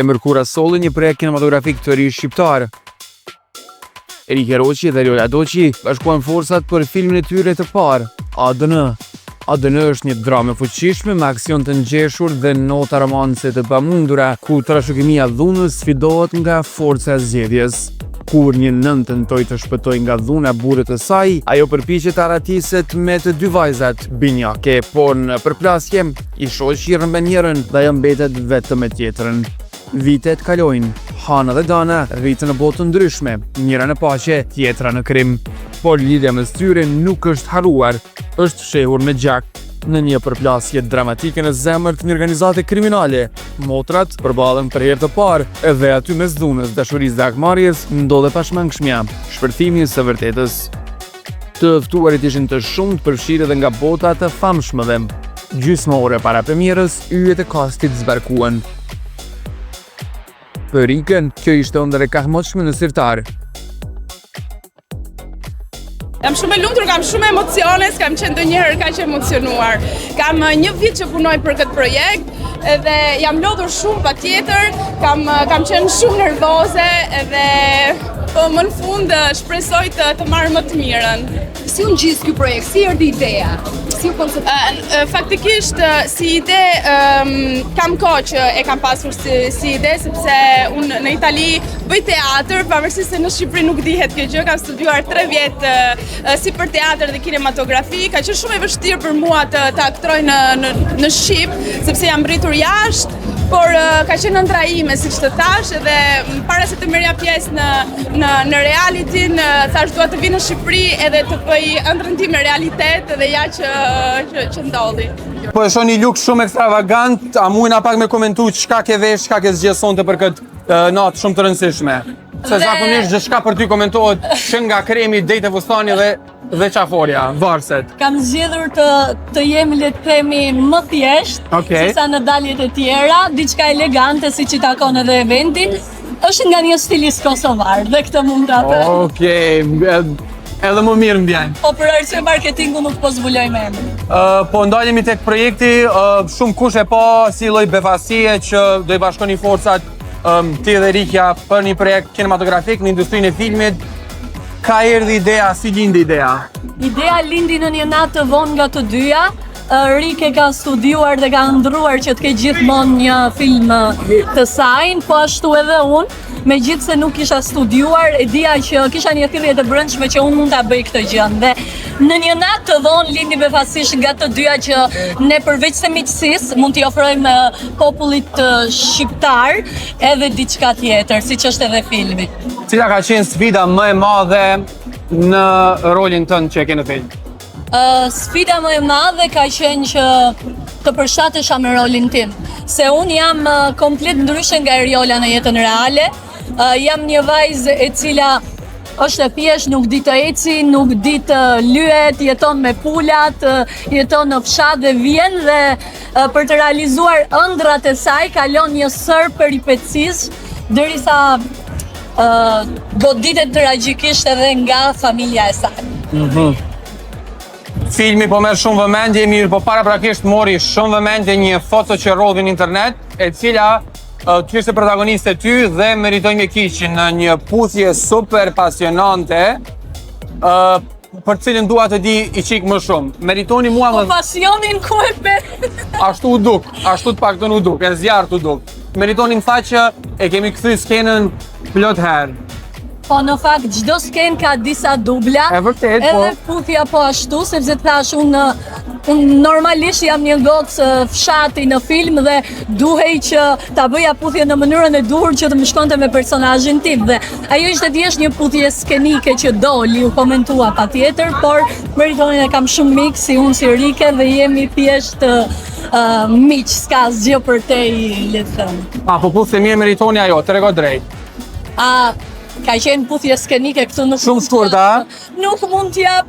e Mërkura solli një projekt kinematografik të ri shqiptar. Erike Roqi dhe Lola Doqi bashkuan forcat për filmin e tyre të parë, ADN. ADN është një dramë e fuqishme me aksion të ngjeshur dhe nota romance të pamundura, ku trashëgimia dhunës sfidohet nga forca e zgjedhjes. Kur një nën tentoi të shpëtoj nga dhuna burrit të saj, ajo përpiqet të aratiset me të dy vajzat binjake, por në përplasje i shoqi rrëmben njërin dhe ajo mbetet vetëm me tjetrën. Vitet kalojnë, Hana dhe Dana rritën në botë ndryshme, njëra në paqe, tjetra në krim. Por lidhja mes tyre nuk është harruar, është fshehur me gjak në një përplasje dramatike në zemër të një organizate kriminale. Motrat përballen për herë të parë, edhe aty mes dhunës, dashurisë dhe akmarrjes ndodhe pashmangshmja, shpërthimi i së vërtetës. Të ftuarit ishin të shumtë përfshirë edhe nga bota të famshmëve. Gjysmë ore para premierës, yjet e kastit zbarkuan. Për Rikën, kjo ishte ëndër e kahmoqshme në sirtar. Jam shumë e lumtur, kam shumë emocione, s'kam qenë ndonjëherë kaq emocionuar. Kam një vit që punoj për këtë projekt edhe jam lodhur shumë patjetër, kam qenë shumë nervoze edhe po më në fund shpresoj të marr më të mirën. Si u ngjis ky projekt? Si erdhi ideja? Si u konceptuar? Faktikisht si ide kam kohë që e kam pasur si ide sepse unë në Itali bëj teatr, pavarësisht se në Shqipëri nuk dihet kjo gjë, kam studiuar 3 vjet si për teatr dhe kinematografi, ka qenë shumë e vështirë për mua të aktroj në Shqip, sepse jam rritur jashtë, por ka qenë ëndra ime, siç të thash, edhe para se të merrja pjesë në realitin, thash dua të vi në Shqipëri edhe të bëj ëndrrën time realitet edhe ja që ndodhi. Po e shoh një luk shumë ekstravagant, a mujna pak me komentu çka ke vesh, çka ke zgjesonte për këtë natë shumë të rëndësishme? Se zakonisht gjithçka për ty komentohet që nga kremi deri te fustani dhe qaforja, varset. Kam zgjedhur të jemi le të themi më thjesht, sesa në daljet e tjera, diçka elegante siç i takon edhe eventit. Është nga një stilist kosovar dhe këtë mund ta them. Edhe më mirë m'vjen. Po për arsye marketingu nuk po zbuloj me emrin. Po ndalemi tek projekti, shumë kush e pa si lloj befasie që do i bashkoni forcat ti dhe Rikja për një projekt kinematografik në industrinë e filmit. Ka erdhi ideja, si lindi ideja? Ideja lindi në një natë të vonë nga të dyja. Rike ka studiuar dhe ka ndruar që të ketë gjithmonë një film të saj, po ashtu edhe unë, megjithse nuk kisha studiuar, e dija që kisha një thirrje të brendshme që unë mund ta bëj këtë gjë. Dhe në një natë të vonë lindi befasisht nga të dyja që ne përveç se miqësisë mund t'i ofrojmë popullit shqiptar edhe diçka tjetër, siç është edhe filmi. Cila ka qenë sfida më e madhe në rolin tënd që e ke në film? Sfida më e madhe ka qenë që të përshtatesha me rolin tim, se unë jam komplet ndryshe nga Eriola në jetën reale. Jam një vajzë e cila është e thjesht, nuk di të eci, nuk di të lyet, jeton me pulat, jeton në fshat dhe vjen dhe për të realizuar ëndrat e saj kalon një sër peripecis derisa goditet tragjikisht edhe nga familja e saj. Filmi po merr shumë vëmendje, mirë, po paraprakisht mori shumë vëmendje një foto që rodhi në internet, e cila ty ishte protagoniste ty dhe meritoj me kiqin në një puthje super pasionante, për cilën dua të di i çik më shumë. Meritoni mua më... Po pasionin ku e pe? Ashtu u duk, ashtu të paktën u duk, e zjarrt u duk. Meritoni më tha që e kemi kthy skenën plot herë. Po në fakt çdo skenë ka disa dubla. E vërtet, po. Edhe puthja po ashtu, sepse thash unë normalisht jam një gocë fshati në film dhe duhej që ta bëja puthje në mënyrën e duhur që të më shkonte me personazhin tim. Dhe ajo ishte thjesht një puthje skenike që doli, u komentua patjetër, por meritonin e kam shumë mik si unë si Rike dhe jemi thjesht miq, s'ka asgjë për te le të them. Po puthje mirë meritoni ajo, trego drejt. Ka qenë puthje skenike këtu nuk shumë shkurt, nuk mund t'jap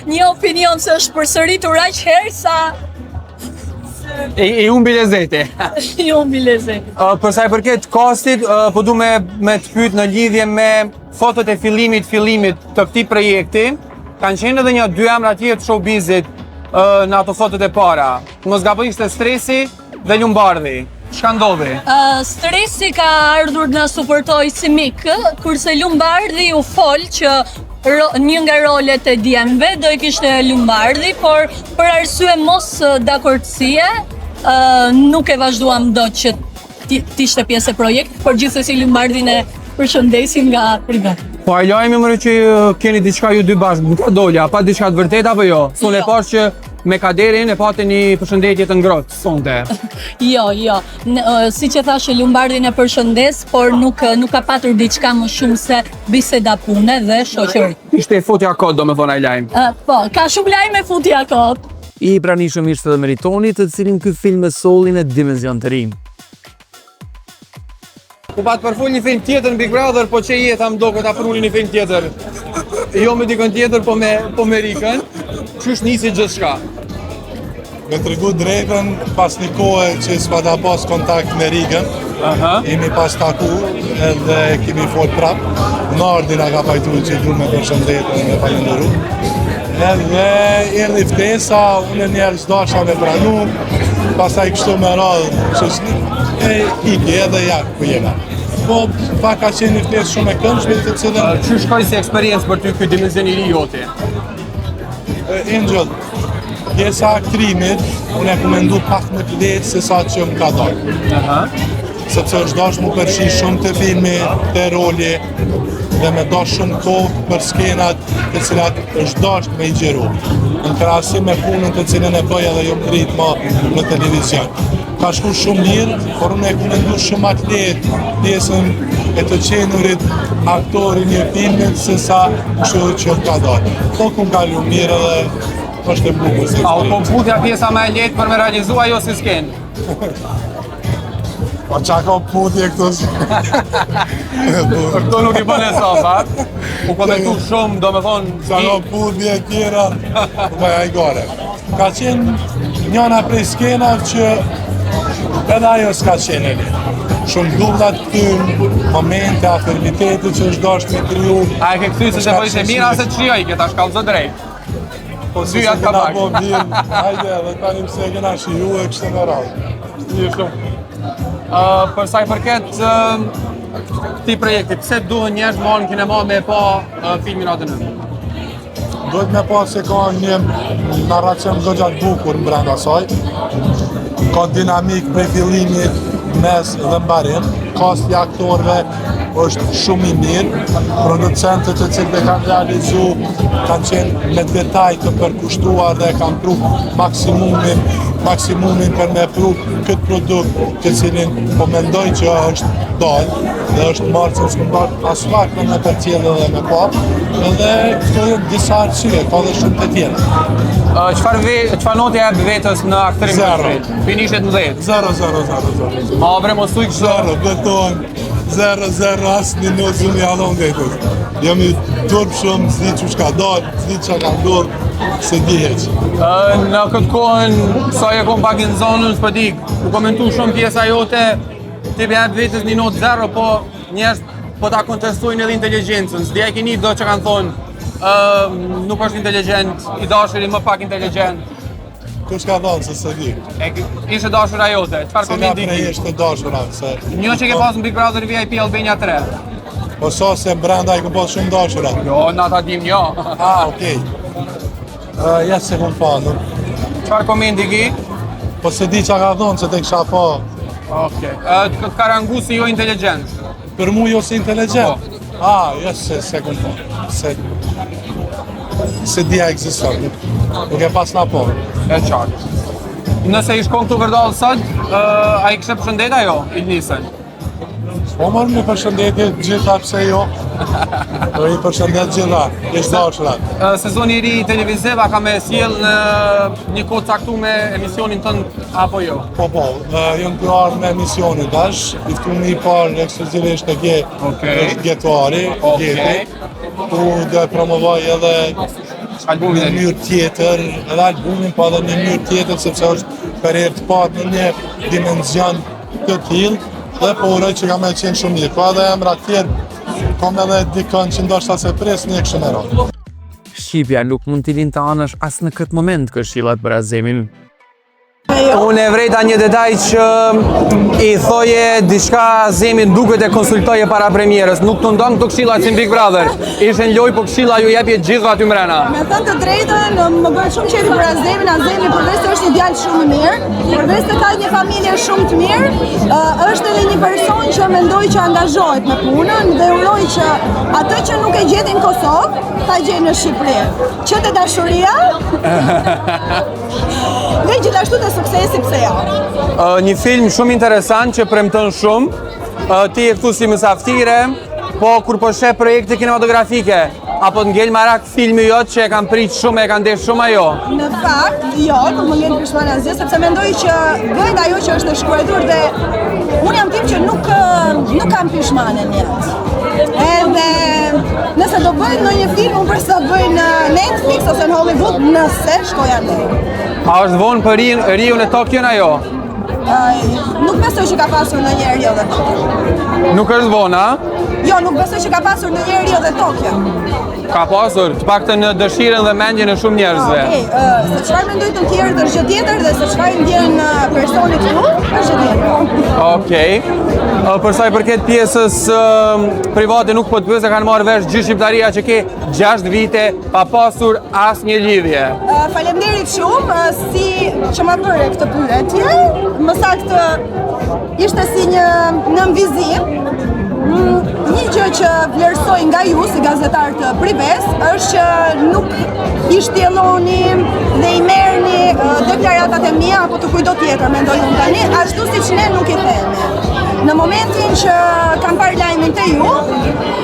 një opinion se është përsëritur aq herë sa i humbi lezeti. I humbi lezeti. Për sa i përket castit, po du me të pyet në lidhje me fotot e fillimit të këtij projekti, kanë qenë edhe një 2 emra tjetër të showbizit në ato fotot e para. Mos gaboj ishte Stresi dhe Lumbardhi. Çka ndodhi? Stresi ka ardhur na suportoj si mik, kurse Lumbardi u fol që një nga rolet e djemve do i kishte Lumbardi, por për arsye mos dakordësie nuk e vazhduam dot që t'ishte pjesë e projektit, por gjithsesi Lumbardin e përshëndesim nga privat. Po a lajmi mëre që keni diçka ju dy bashkë, nuk ka dolja, pa diçka të vërtet apo jo? Sonë e pash që me Kaderin e pate një përshëndetje të ngrohtë, sonte. Jo. Siç e thashë Lumbardin e përshëndes, por nuk ka patur diçka më shumë se biseda pune dhe shoqëri. Ishte futja kot, domethënë ai lajm. Po, ka shumë lajme futja kot. I pranishëm ishte dhe Meritoni, të cilin ky film me sollin e dimension të ri. Po pat përfull një film tjetër në Big Brother, po që jeta më do këtë apërulli një film tjetër. Jo me dikën tjetër, po me Rikën. Qysh nisi gjithçka? Me tregu drejtën, pas një kohë që s'pata pas kontakt me Rikën, jemi pas taku edhe kemi fol prap. Nardi na ka pajtu që du me përshëndetë me falenderu. Edhe erdhi ftesa, unë njerë s'dasha me pranu, pastaj kështu me radhë shoqni, iki edhe jak ku jena. Po pak ka qenë një ftesë shumë e këndshme të cilën Që shkoj si eksperiencë për ty këtë dimension i ri joti? Angel, pjesa aktrimit, unë e ku mendu pak më të letë se sa që më ka dalë. Sepse është dash mu përshi shumë të filmi, të roli, dhe me dash shumë kohë për skenat të cilat është dash me i gjeru. Në krahasim me punën të cilën e bëj edhe jo më rritë ma në televizion. Ka shku shumë mirë, por unë e ku mendu shumë atë letë pjesën e të qenurit aktori një filmit se sa që ka dalë. Po ku më kalu mirë edhe është e bukur. A u po putja pjesa me e letë për me realizu ajo si skenë? Po qa ka putje këto si? Për këto nuk i bën e sofa. U komentu shumë, do me thonë... Qa ka putje tjera, me ajgore. Ka qenë njëna prej skenave që edhe ajo s'ka qenë e letë. Shumë dublat këtym, momente, afirmitetit që është dasht me kryu. A e ke këty se të bëjsh e mira se të shioj, këta shkallëzë drejt. Po si se këna bo mirë, hajde edhe tani pse këna shiju e kështë në radhë. Një shumë. Për sa i përket këtij projekti, pse duhen njerëz marrën kinema me pa filmin ADN? Duhet me pa se ka një narracion goxha të bukur brenda saj. Ka dinamik prej fillimit, mes dhe mbarim. Kasti i aktorëve është shumë i mirë. Producentët të cilët e kanë realizu kanë qenë me detaj të përkushtuar dhe kanë pru maksimumin për me pru këtë produkt të cilin po mendoj që është dalë dhe është marrë që s'këm dalë asfak me me përcjellë dhe me pap edhe këto e disa arsye, ka dhe shumë të tjera. Çfarë note jep vetës në aktrim? 0. Finishet në 10. 0. Ma bre mos thuj kështu. 0, beton. 0 asë një notë zëmi halon vetës. Jam i turp shumë, s'di që shka dalë, s'di që ka ndodhë, se di heqë. Në këtë kohën, sa e kom pak në zonën, s'pëdi, u komentu shumë pjesa jote, ti jep vetës një notë 0, po njerëz po ta kontestojnë edhe inteligencën. S'di e keni do që kanë thonë, nuk është inteligjent, i dashuri më pak inteligjent. Kush ka thonë se se di? Ishe dashura jote, çfarë komendi ki? Se nga prej ishte dashura, se... Një që ke pas në Big Brother VIP Albania 3. Po so se brenda i kom pas shumë dashura. Jo, na ta dim jo. Okej. Jesë se kom pa, nuk. Çfarë komendi ki? Po se di qa ka thonë, se te kisha pa. Okej. Ka rangu si jo inteligjent. Për mu jo si inteligjent? Jesë se kom pa. Se dia ekziston, nuk e pas na po. E qartë. Nëse i shkon këtu vërdallë sot, a i kështë përshëndet ajo, i nisën? Po marrë një përshëndetje gjitha pse jo. I përshëndet gjitha, ishtë dashurat. Sezoni i ri televiziv, a ka me sjell në një kohë caktuar me emisionin tënd apo jo? Po, jënë të ardhë me emisionin tash, i ftuni i parë ekskluzivisht e Ge, është Getuari, Geti, ku dhe promovoj edhe në mënyrë tjetër, edhe albumin, po edhe në mënyrë tjetër, sepse është për herë të parë në një dimension të tillë, dhe po uroj që ka me qenë shumë mirë. Po edhe emra tjerë, kom edhe dikën që ndoshta se pres një kështë në rrë. Shqipja nuk mund t'i linë të anësh as në këtë moment këshillat për Azemin. jo. Unë e vrejta një detaj që i thoje diçka Azemin duket e konsultoje para premierës. Nuk të ndonë këto këshilla si në Big Brother. Ishen loj, po këshilla ju jepje gjithë aty mrena. Me thënë të drejtën, më bëhet shumë qefi për Azemin. Azemi përveç se është një djalë shumë i mirë, përveç se ka një familje shumë të mirë, është edhe një person që mendoj që angazhohet me punën dhe uroj që atë që nuk e gjeti në Kosovë, ta gjej në Shqipëri. Që të dashuria dhe gjithashtu të suksesi pse jo. Një film shumë interesant që premton shumë. Ti e këtu si mësaftire, po kur po sheh projekte kinematografike, apo të ngel marak filmi jot që e kanë prit shumë, e kanë ndesh shumë ajo? Në fakt, jo, nuk më ngel pishman asgjë, sepse mendoj që bëhet ajo që është e shkruar dhe unë jam tip që nuk kam pishmane në jetë. Edhe nëse do bëjnë në një film, unë përsa bëjnë në Netflix ose në Hollywood, nëse shkoja në. A është vonë për Riun e Tokion ajo? Nuk besoj që ka pasur në një Rio dhe Tokyo. Nuk është vonë, a? Jo, nuk besoj që ka pasur në një Rio dhe Tokyo. Ka pasur, të paktën në dëshirën dhe mendjen e shumë njerëzve. Se çfarë mendoj të tjerë është gjë tjetër dhe se çfarë ndjen personi këtu është gjë tjetër. Okej. Për sa i përket pjesës private nuk po të pyes se kanë marrë vesh gjithë shqiptaria që ke 6 vite pa pasur asnjë lidhje. Faleminderit shumë si që ma bëre këtë pyetje. Më saktë ishte si një nënvizim. Një gjë që vlerësoj nga ju si gazetar të prives është që nuk i shtjelloni dhe i merrni deklaratat e mia apo të kujdo tjetër, mendoj unë tani, ashtu siç ne nuk i themi. Në momentin që kam parë lajmin te ju,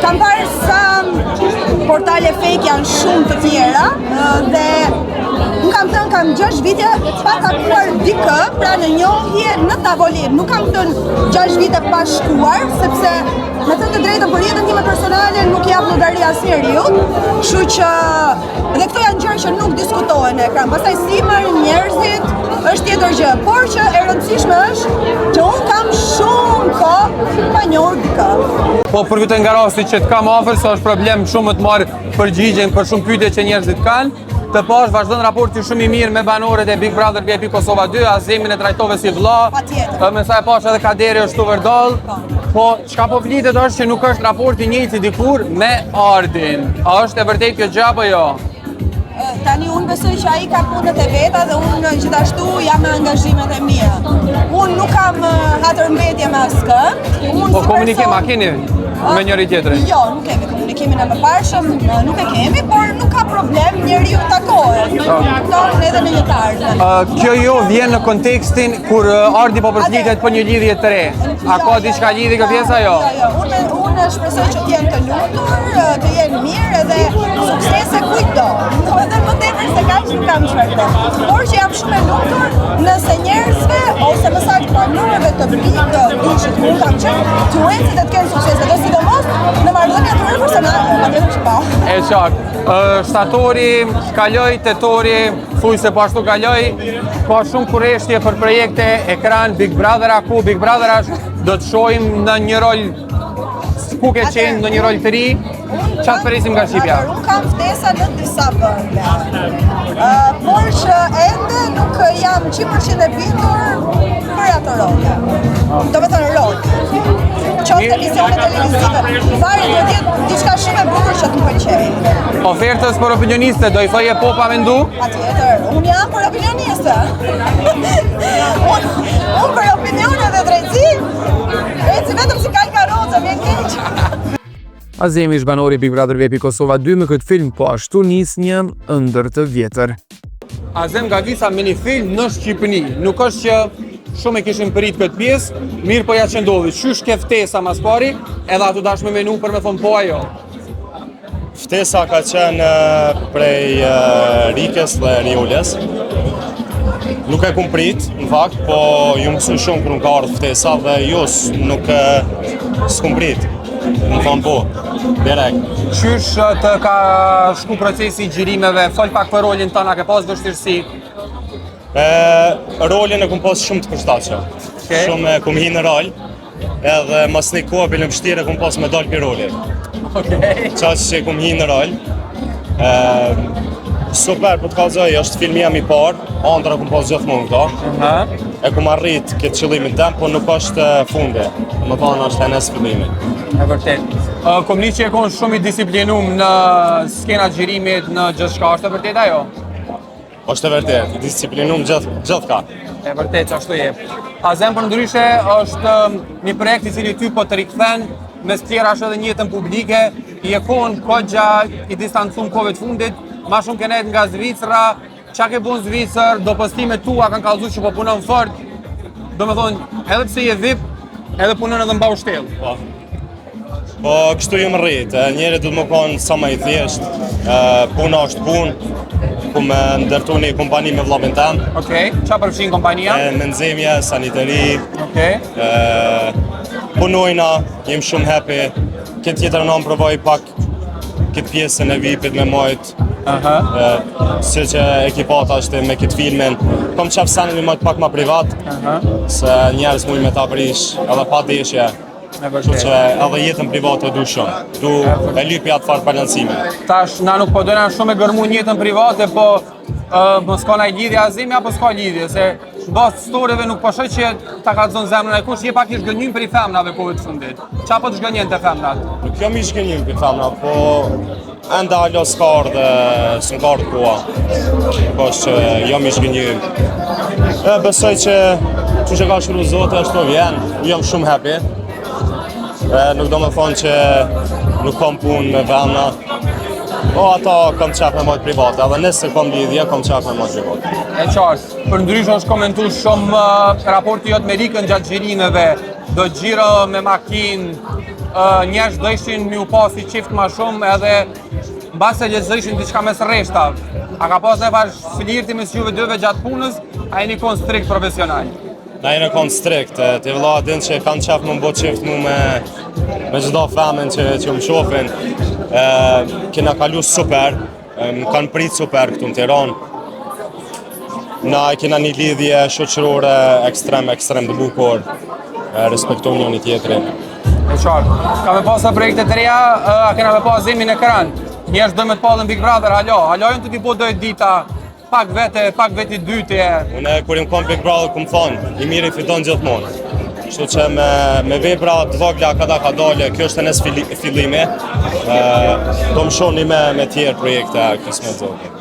kam parë sa portale fake janë shumë të tjera dhe unë kam thënë kam 6 vite pa takuar dikë, pra në njohje në tavolinë. Nuk kam thënë 6 vite pa shkuar, sepse me thënë të drejtën për jetën time personale nuk jap llogari asnjëriut, kështu që dhe këto janë gjëra që nuk diskutohen në ekran. Pastaj si marrin njerëzit është tjetër gjë, por që e rëndësishme është që unë kam shumë kohë pa njohur dikë. Po përfitoj nga rasti që të kam afër, se është problem shumë më të marr përgjigjen për shumë pyetje që njerëzit kanë. Të pash vazhdon raporti shumë i mirë me banorët e Big Brother VIP Kosova 2, Azemin e trajtove si vëlla. Patjetër. Me sa e pash edhe Kaderi është tu vërdall. Po çka po vlitet është që nuk është raporti i njëjtë si dikur me Ardin. A është e vërtetë kjo gjë apo jo? Tani unë besoj që ai ka punët e veta dhe unë gjithashtu jam me angazhimet e mia. Unë nuk kam hatërmbetje me askë. Po komunikim a keni me njëri tjetrin? Jo, nuk kemi komunikimin e mëparshëm, nuk e kemi, por nuk ka problem, njeriu takohet. Kupton edhe në një ardhmë. Kjo jo vjen në kontekstin kur Ardi po përflitet për një lidhje të re. A ka diçka lidhje kjo pjesa jo? Jo, unë shpresoj që të jenë të lumtur, të jenë mirë edhe suksese kujdo. Edhe më tepër se kaq nuk kam çfarë them. Por që jam shumë e lumtur nëse njerëzve ose më saktë banorëve të Big Ishit ku kam qenë, influencët të kenë sukses edhe sidomos në marrëdhënia të personale, patjetër që po. E qartë. Shtatori, kaloi, tetori, thuj se po ashtu kaloi, ka shumë kurreshtje për projekte ekran Big Brother ku Big Brother do të shohim në një rol ku ke qenë në një rol të ri, çfarë presim nga Shqipja? Unë kam ftesa në disa vende, por që ende nuk jam 100% e bindur për ato role. Do me thënë rol. Qoftë emisione televizive, fare do të jetë diçka shumë e bukur që të pëlqejë. Ofertës për opinioniste, do i thoje po pa mendu? Patjetër, unë jam për opinioniste. Unë për opinione dhe drejtësi vetëm si kal karroca, vjen keq. Azemi është banori Big Brother VIP Kosova 2 me këtë film, po ashtu nis një ëndër të vjetër. Azem nga visa me një film në Shqipëni, nuk është që shumë e kishin përit këtë pjesë, mirë po ja që ndodhi. Qysh ke ftesa mas pari, edhe atu dash me menu për me thonë po ajo? Ftesa ka qenë prej Rikes dhe Riules. Nuk e kum prit, në fakt, po ju mësu shumë kër nuk ka ardhë ftesa dhe jus nuk s'kum prit. Më thonë po, direkt. Qysh të ka shku procesi i gjirimeve, fol pak për rolin tëna, ke pas vështirësi? Rolin e kum pas shumë të përshtatshëm. Shumë kum hi në rol, edhe mas një kohë për në vështirë kum pas me dalë për rolit. Qaqë që kum hi në rol, Super, po të kallëzoj, është filmi jam I parë, ëndra kum pas gjithmonë këto. E kum arrit këtë qëllimin tem, po nuk është fundi. Më thonë është enes fillimi. E vërtet. Komunisti që e konë shumë I disiplinum në skena xhirimit në gjithçka, është e vërtet ajo? Është e vërtet, disiplinum gjithka. E vërtet, ashtu je. Azem për ndryshe është një projekt I cili ty po të rikthen, mes tjera është edhe një jetën publike, I e konë kogja I distancum kohëve të fundit, ma shumë kenet nga Zvicra, qa ke bun Zvicër, do postimet tua kanë kallëzu që po punon fort, do me thonë, edhe pse je VIP, edhe punon edhe mba ushtel. Po, kështu jëmë rritë, njeri du të më konë sa më I thjesht, puna është punë, ku me ndërtu një kompani me vllapin tem. Okej, qa përfshin kompania? Menzimje, sanitari, Okej. punojna, jem shumë happy, këtë tjetër në më provoj pak këtë pjesën e VIP-it me mojtë, si që ekipata është me këtë filmin. Kom qef sanin me mojtë pak ma privat, se njerës muj me ta prish edhe pa deshje. Kështu që edhe jetën private du shumë, du e lypi atë farë balancime. Tash, na nuk po dojna shumë e gërmu një jetën private, po më s'ka naj lidhje Azimi, apo s'ka lidhje, se bas storeve nuk po shoj që ta ka zonë zemrën e kush, je pak I shgënjim për I femnave kohët fundit. Qa po të shgënjen të femnat? Nuk jam I shgënjim për femnat, po enda alo s'ka ardhe, s'nka ardhe koha. Po është që jam I shgënjim. Besoj që që ka shkru Zotë është të vjen, jam shumë happy. Nuk do me thonë që nuk kom punë me femna, po ato kom qef me mojtë private, edhe nëse kom lidhje, kom qef me mojtë private. E qartë, për ndryshë është komentu shumë raporti jotë me Rikën gjatë xhirimeve, do gjiro me makinë, njerëz do ishin mi u pasi qift ma shumë edhe mbase lexojshin diçka mes rreshtave. A ka pas nevash flirti mes juve dyve gjatë punës, a jeni kon strikt profesional? Na jene konë strikt, të vëlla din që kanë qef më mbo qift mu me gjitha femen që më shofin. Kena kalu super, më kanë prit super këtu në Tiranë. Na kena një lidhje shoqërore ekstrem të bukur, respektojnë një tjetrin. E qartë. Ka me pas projekte të reja, a kena me pas Azimin në ekran? Njerëz do me të palën Big Brother, halojen të t'i po dojt dita, pak veti dytje. Une kur im kom Big Brother kum thonë, I miri fiton gjithmonë. Kështu që me vepra të vogla ka dole, kjo është enes fillimi, do më shoni me tjerë projekte kësë me zotë.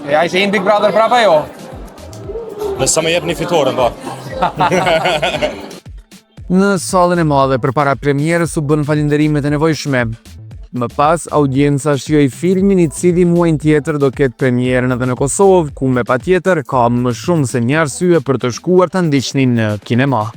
E a ishe in Big Brother prapa jo? Nëse me jep një fitore, ba. Në sallën e madhe përpara premierës u bën falinderimet e nevojshme. Më pas, audienca shijoi filmin I cili muajin tjetër do ketë premierën edhe në Kosovë, ku me patjetër ka më shumë se një arsye për të shkuar ta ndiqnin në kinema.